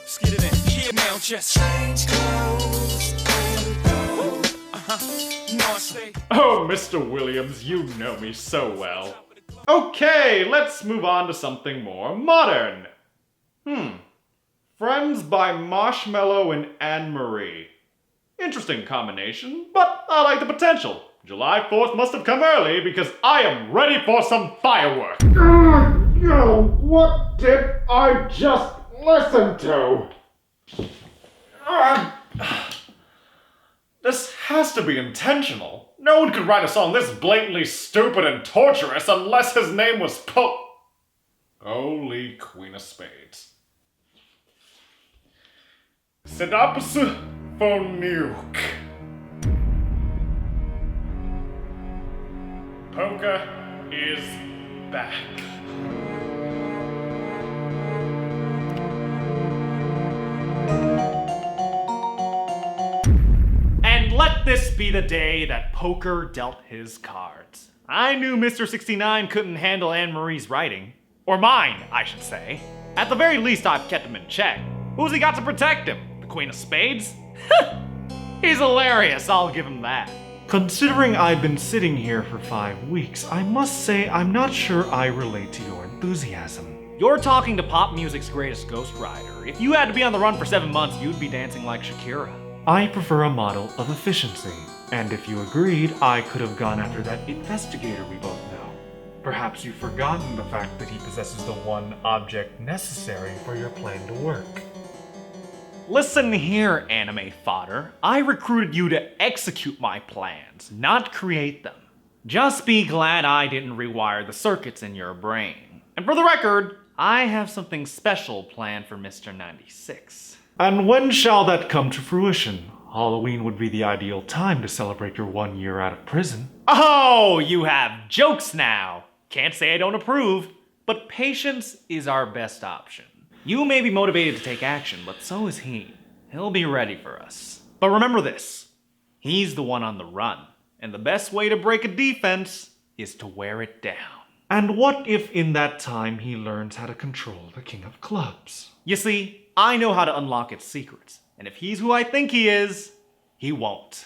Let's get it in. Here now, just change clothes. Oh, Mr. Williams, you know me so well. Okay, let's move on to something more modern. Friends by Marshmello and Anne-Marie. Interesting combination, but I like the potential. July 4th must have come early because I am ready for some fireworks. What did I just listen to? This has to be intentional. No one could write a song this blatantly stupid and torturous unless his name was Holy Queen of Spades. Synopsis for Nuke. Poker is back. And let this be the day that poker dealt his cards. I knew Mr. 69 couldn't handle Anne-Marie's writing. Or mine, I should say. At the very least, I've kept him in check. Who's he got to protect him? The Queen of Spades? He's hilarious, I'll give him that. Considering I've been sitting here for 5 weeks, I must say I'm not sure I relate to your enthusiasm. You're talking to pop music's greatest ghostwriter. If you had to be on the run for 7 months, you'd be dancing like Shakira. I prefer a model of efficiency. And if you agreed, I could have gone after that investigator we both know. Perhaps you've forgotten the fact that he possesses the one object necessary for your plan to work. Listen here, anime fodder. I recruited you to execute my plans, not create them. Just be glad I didn't rewire the circuits in your brain. And for the record, I have something special planned for Mr. 96. And when shall that come to fruition? Halloween would be the ideal time to celebrate your 1 year out of prison. Oh, you have jokes now. Can't say I don't approve, but patience is our best option. You may be motivated to take action, but so is he. He'll be ready for us. But remember this, he's the one on the run, and the best way to break a defense is to wear it down. And what if in that time he learns how to control the King of Clubs? You see, I know how to unlock its secrets, and if he's who I think he is, he won't.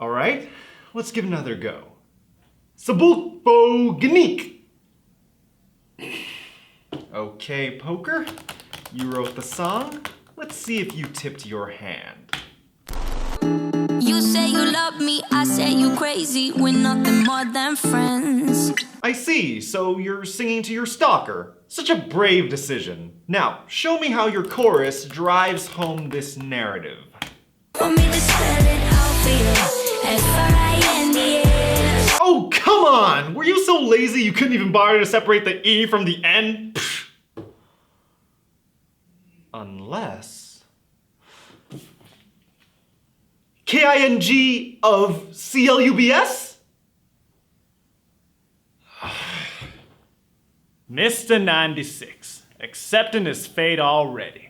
Alright, let's give another go. Sabulfoganique! Okay, poker, you wrote the song. Let's see if you tipped your hand. You say you love me, I say you crazy. We're nothing more than friends. I see, so you're singing to your stalker. Such a brave decision. Now, show me how your chorus drives home this narrative. Want me to spell it out for you? F-R-I-N-D-S. Oh, come on! Were you so lazy you couldn't even bother to separate the E from the N? Pfft. Unless... K-I-N-G of C-L-U-B-S? Mr. 96, accepting his fate already.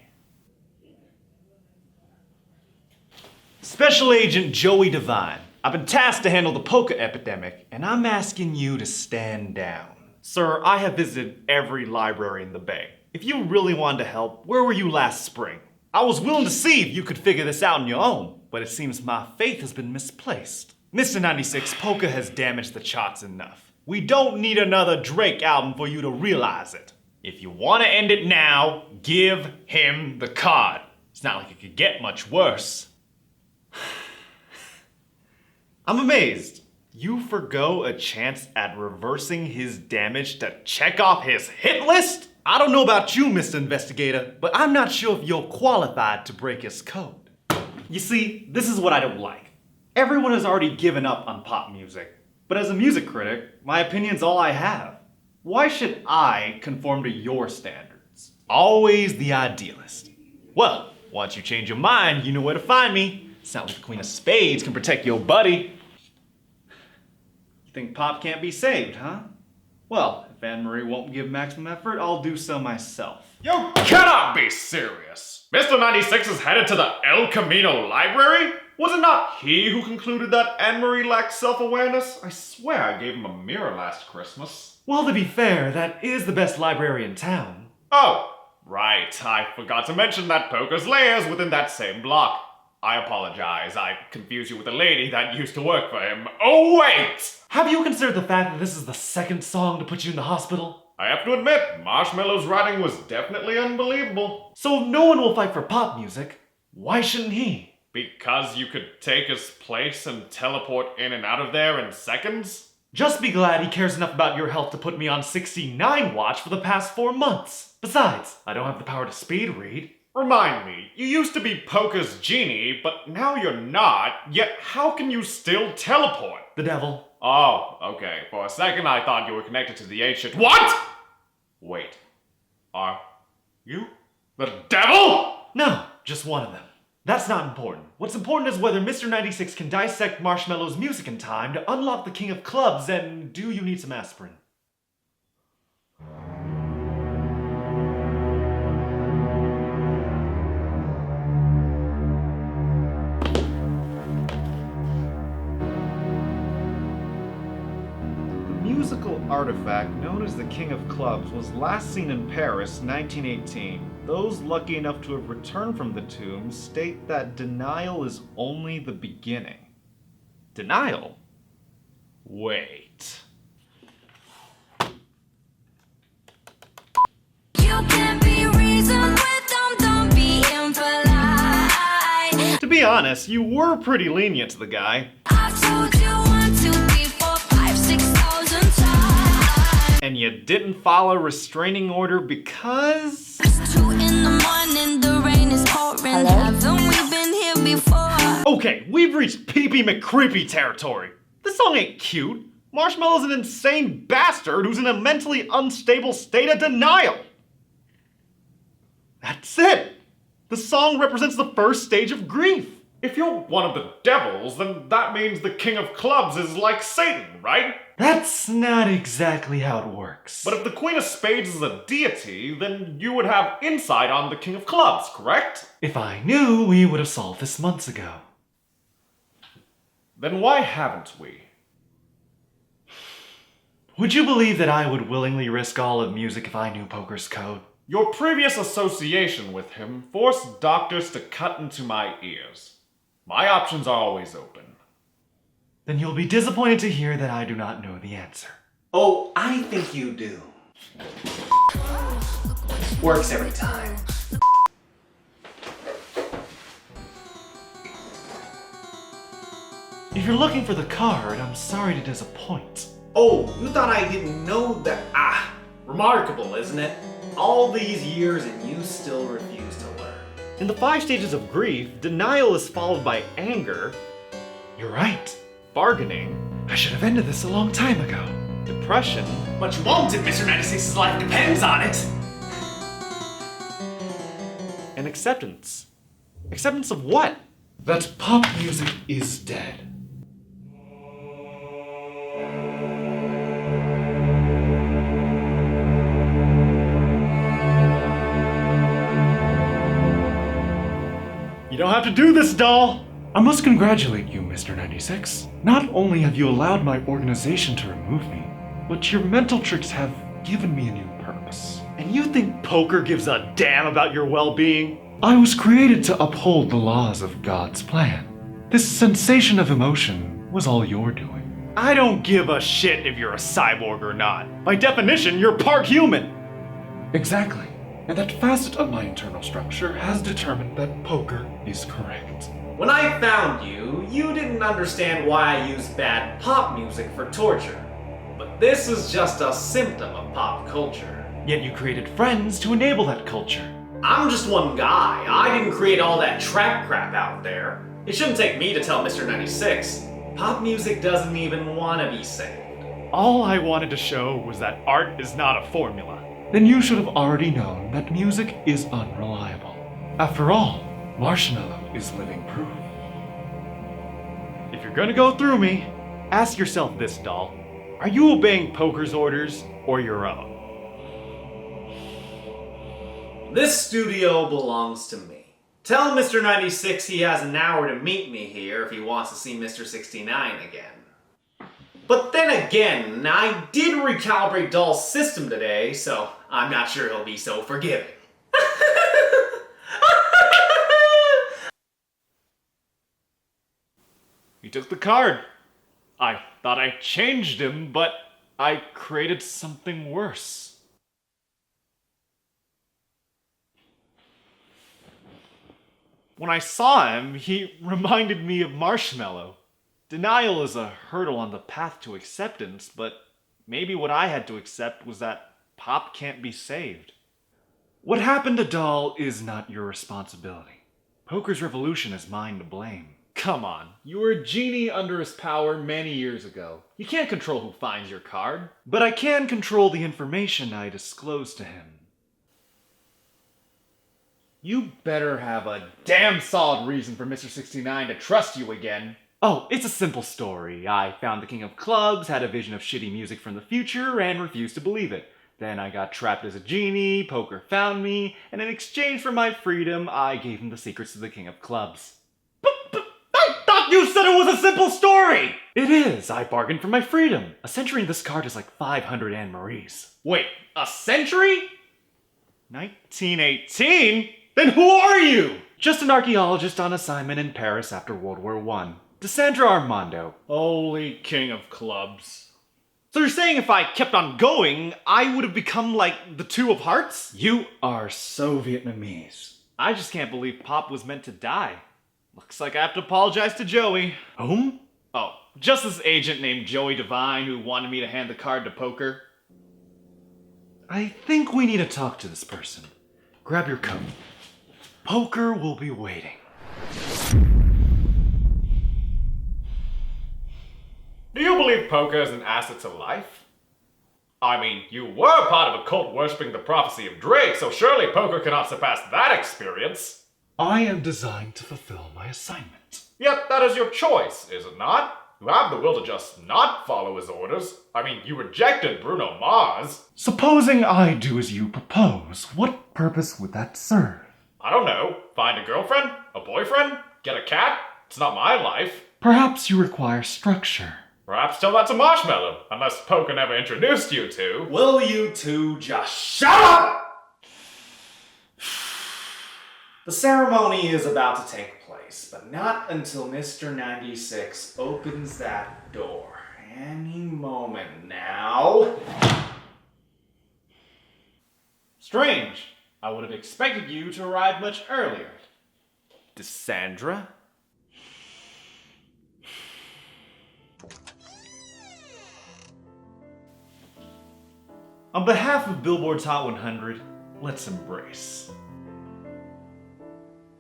Special Agent Joey Devine, I've been tasked to handle the poker epidemic, and I'm asking you to stand down. Sir, I have visited every library in the Bay. If you really wanted to help, where were you last spring? I was willing to see if you could figure this out on your own, but it seems my faith has been misplaced. Mr. 96, poker has damaged the charts enough. We don't need another Drake album for you to realize it. If you want to end it now, give him the card. It's not like it could get much worse. I'm amazed. You forgo a chance at reversing his damage to check off his hit list? I don't know about you, Mr. Investigator, but I'm not sure if you're qualified to break his code. You see, this is what I don't like. Everyone has already given up on pop music, but as a music critic, my opinion's all I have. Why should I conform to your standards? Always the idealist. Well, once you change your mind, you know where to find me. It's not like the Queen of Spades can protect your buddy. You think pop can't be saved, huh? Well, if If Anne-Marie won't give maximum effort, I'll do so myself. You cannot be serious! Mr. 96 is headed to the El Camino Library? Was it not he who concluded that Anne-Marie lacked self-awareness? I swear I gave him a mirror last Christmas. Well, to be fair, that is the best library in town. Oh, right. I forgot to mention that Poker's lair is within that same block. I apologize. I confused you with a lady that used to work for him. Oh, wait! Have you considered the fact that this is the second song to put you in the hospital? I have to admit, Marshmello's writing was definitely unbelievable. So if no one will fight for pop music, why shouldn't he? Because you could take his place and teleport in and out of there in seconds? Just be glad he cares enough about your health to put me on 69 watch for the past 4 months. Besides, I don't have the power to speed read. Remind me, you used to be Poker's genie, but now you're not, yet how can you still teleport? The devil. Oh, okay. For a second I thought you were connected to the ancient— What?! Wait. Are you the devil?! No, just one of them. That's not important. What's important is whether Mr. 96 can dissect Marshmello's music in time to unlock the King of Clubs, and do you need some aspirin? The musical artifact known as the King of Clubs was last seen in Paris, 1918. Those lucky enough to have returned from the tomb state that denial is only the beginning. Denial? Wait. You can be reasoned with them, don't be impolite. To be honest, you were pretty lenient to the guy. I've told you 1, 2, 3, 4, 5, 6,000 times. And you didn't follow restraining order because... It's 2 in the morning, the rain is pouring. Haven't we been here before? Okay, we've reached Pee-Pee McCreepy territory. This song ain't cute. Marshmello's an insane bastard who's in a mentally unstable state of denial. That's it. The song represents the first stage of grief. If you're one of the devils, then that means the King of Clubs is like Satan, right? That's not exactly how it works. But if the Queen of Spades is a deity, then you would have insight on the King of Clubs, correct? If I knew, we would have solved this months ago. Then why haven't we? Would you believe that I would willingly risk all of music if I knew Poker's code? Your previous association with him forced doctors to cut into my ears. My options are always open. Then you'll be disappointed to hear that I do not know the answer. Oh, I think you do. Works every time. If you're looking for the card, I'm sorry to disappoint. Oh, you thought I didn't know that? Remarkable, isn't it? All these years and you still refuse to learn. In the 5 stages of grief, denial is followed by anger. You're right. Bargaining. I should have ended this a long time ago. Depression. But you won't if Mr. 96's life depends on it. And acceptance. Acceptance of what? That pop music is dead. You don't have to do this, doll! I must congratulate you, Mr. 96. Not only have you allowed my organization to remove me, but your mental tricks have given me a new purpose. And you think Poker gives a damn about your well-being? I was created to uphold the laws of God's plan. This sensation of emotion was all your doing. I don't give a shit if you're a cyborg or not. By definition, you're part human. Exactly. And that facet of my internal structure has determined that Poker is correct. When I found you, you didn't understand why I used bad pop music for torture. But this is just a symptom of pop culture. Yet you created friends to enable that culture. I'm just one guy. I didn't create all that trap crap out there. It shouldn't take me to tell Mr. 96. Pop music doesn't even want to be saved. All I wanted to show was that art is not a formula. Then you should have already known that music is unreliable. After all, Marshmello is living proof. If you're gonna go through me, ask yourself this, doll. Are you obeying Poker's orders or your own? This studio belongs to me. Tell Mr. 96 he has an hour to meet me here if he wants to see Mr. 69 again. But then again, I did recalibrate Doll's system today, so I'm not sure he'll be so forgiving. He took the card. I thought I changed him, but I created something worse. When I saw him, he reminded me of Marshmello. Denial is a hurdle on the path to acceptance, but maybe what I had to accept was that Pop can't be saved. What happened to Doll is not your responsibility. Poker's revolution is mine to blame. Come on, you were a genie under his power many years ago. You can't control who finds your card, but I can control the information I disclose to him. You better have a damn solid reason for Mr. 69 to trust you again. Oh, it's a simple story. I found the King of Clubs, had a vision of shitty music from the future, and refused to believe it. Then I got trapped as a genie, Poker found me, and in exchange for my freedom, I gave him the secrets to the King of Clubs. But I thought you said it was a simple story! It is. I bargained for my freedom. A century in this card is like 500 Anne-Maries. Wait, a century? 1918? Then who are you? Just an archaeologist on assignment in Paris after World War I. Cassandra Armando. Holy King of Clubs. So you're saying if I kept on going, I would have become like the Two of Hearts? You are so Vietnamese. I just can't believe Pop was meant to die. Looks like I have to apologize to Joey. Whom? Oh, just this agent named Joey Devine who wanted me to hand the card to Poker. I think we need to talk to this person. Grab your coat. Poker will be waiting. Do you believe Poker is an asset to life? I mean, you were part of a cult worshipping the prophecy of Drake, so surely Poker cannot surpass that experience. I am designed to fulfill my assignment. Yet that is your choice, is it not? You have the will to just not follow his orders. I mean, you rejected Bruno Mars. Supposing I do as you propose, what purpose would that serve? I don't know. Find a girlfriend? A boyfriend? Get a cat? It's not my life. Perhaps you require structure. Perhaps tell that to Marshmello, unless Poker never introduced you to. Will you two just shut up? The ceremony is about to take place, but not until Mr. 96 opens that door. Any moment now. Strange. I would have expected you to arrive much earlier. Cassandra? On behalf of Billboard's Hot 100, let's embrace.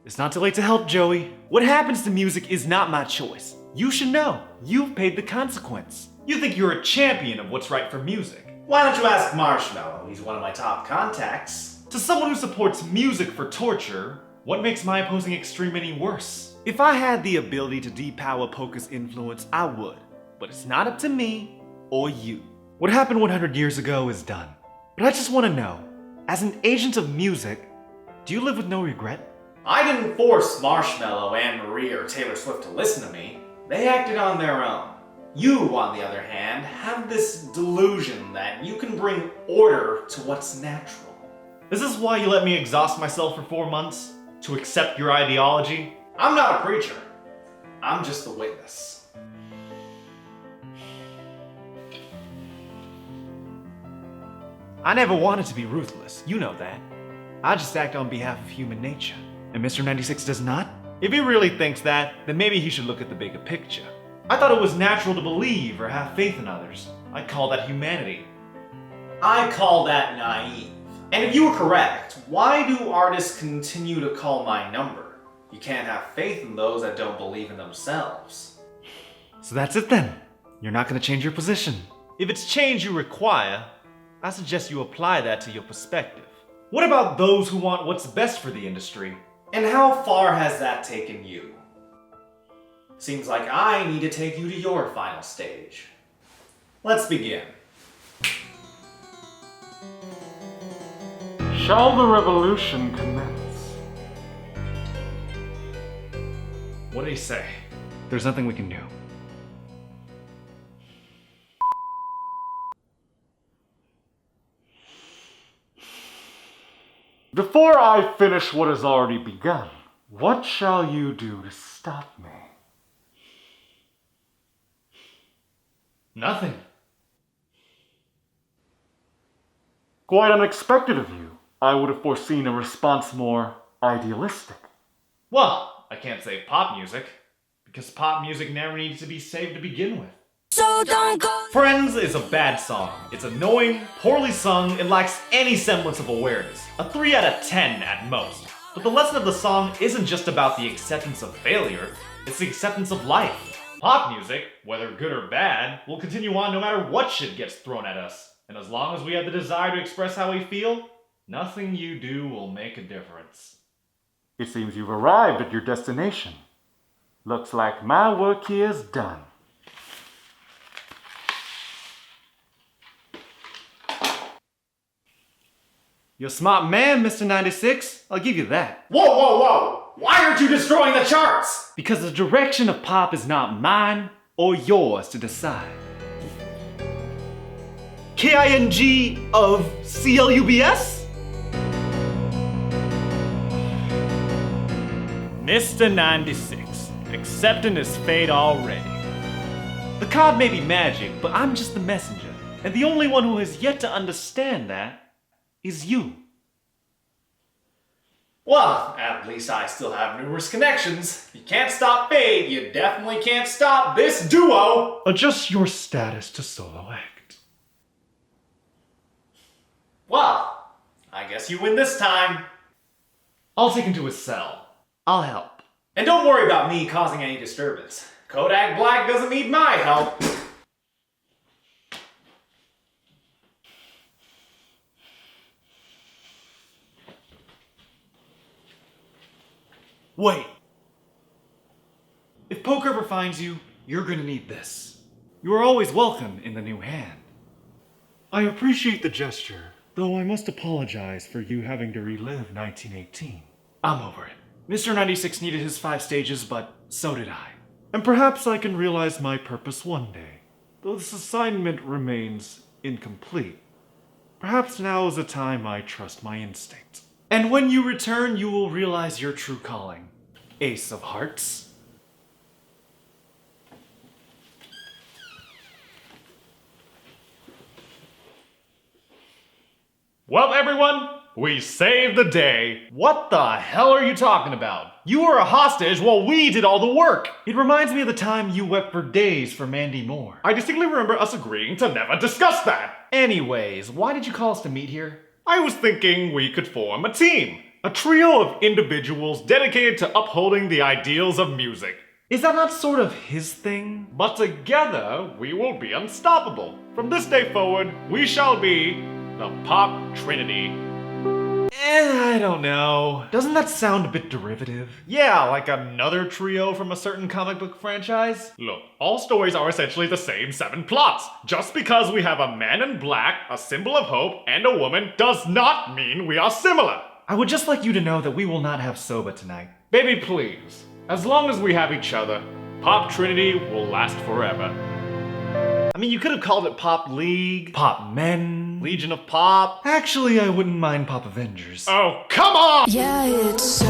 It's not too late to help, Joey. What happens to music is not my choice. You should know. You've paid the consequence. You think you're a champion of what's right for music. Why don't you ask Marshmello? He's one of my top contacts. To someone who supports music for torture, what makes my opposing extreme any worse? If I had the ability to depower Poker's influence, I would. But it's not up to me or you. What happened 100 years ago is done. But I just want to know, as an agent of music, do you live with no regret? I didn't force Marshmello, Anne-Marie, or Taylor Swift to listen to me. They acted on their own. You, on the other hand, have this delusion that you can bring order to what's natural. Is this why you let me exhaust myself for 4 months? To accept your ideology? I'm not a preacher. I'm just the witness. I never wanted to be ruthless, you know that. I just act on behalf of human nature. And Mr. 96 does not? If he really thinks that, then maybe he should look at the bigger picture. I thought it was natural to believe or have faith in others. I call that humanity. I call that naive. And if you were correct, why do artists continue to call my number? You can't have faith in those that don't believe in themselves. So that's it then. You're not going to change your position. If it's change you require, I suggest you apply that to your perspective. What about those who want what's best for the industry? And how far has that taken you? Seems like I need to take you to your final stage. Let's begin. Shall the revolution commence? What did he say? There's nothing we can do. Before I finish what has already begun, what shall you do to stop me? Nothing. Quite unexpected of you. I would have foreseen a response more idealistic. Well, I can't save pop music, because pop music never needs to be saved to begin with. So don't go. Friends is a bad song. It's annoying, poorly sung, and lacks any semblance of awareness. A 3 out of 10 at most. But the lesson of the song isn't just about the acceptance of failure, it's the acceptance of life. Pop music, whether good or bad, will continue on no matter what shit gets thrown at us. And as long as we have the desire to express how we feel, nothing you do will make a difference. It seems you've arrived at your destination. Looks like my work here is done. You're a smart man, Mr. 96. I'll give you that. Whoa, whoa, whoa! Why aren't you destroying the charts? Because the direction of pop is not mine or yours to decide. King of CLUBS? Mr. 96, accepting his fate already. The card may be magic, but I'm just the messenger. And the only one who has yet to understand that is you. Well, at least I still have numerous connections. You can't stop fate, you definitely can't stop this duo! Adjust your status to solo act. Well, I guess you win this time. I'll take him to his cell. I'll help. And don't worry about me causing any disturbance. Kodak Black doesn't need my help. Wait. If poker ever finds you, you're gonna need this. You are always welcome in the new hand. I appreciate the gesture, though I must apologize for you having to relive 1918. I'm over it. Mr. 96 needed his 5 stages, but so did I. And perhaps I can realize my purpose one day, though this assignment remains incomplete. Perhaps now is the time I trust my instinct. And when you return, you will realize your true calling. Ace of Hearts. Well, everyone, we saved the day. What the hell are you talking about? You were a hostage while we did all the work. It reminds me of the time you wept for days for Mandy Moore. I distinctly remember us agreeing to never discuss that. Anyways, why did you call us to meet here? I was thinking we could form a team. A trio of individuals dedicated to upholding the ideals of music. Is that not sort of his thing? But together, we will be unstoppable. From this day forward, we shall be the Pop Trinity. I don't know. Doesn't that sound a bit derivative? Yeah, like another trio from a certain comic book franchise. Look, all stories are essentially the same 7 plots. Just because we have a man in black, a symbol of hope, and a woman does not mean we are similar. I would just like you to know that we will not have soba tonight. Baby, please. As long as we have each other, Pop Trinity will last forever. I mean, you could have called it Pop League, Pop Men, Legion of Pop. Actually, I wouldn't mind Pop Avengers. Oh, come on! Yeah, it's so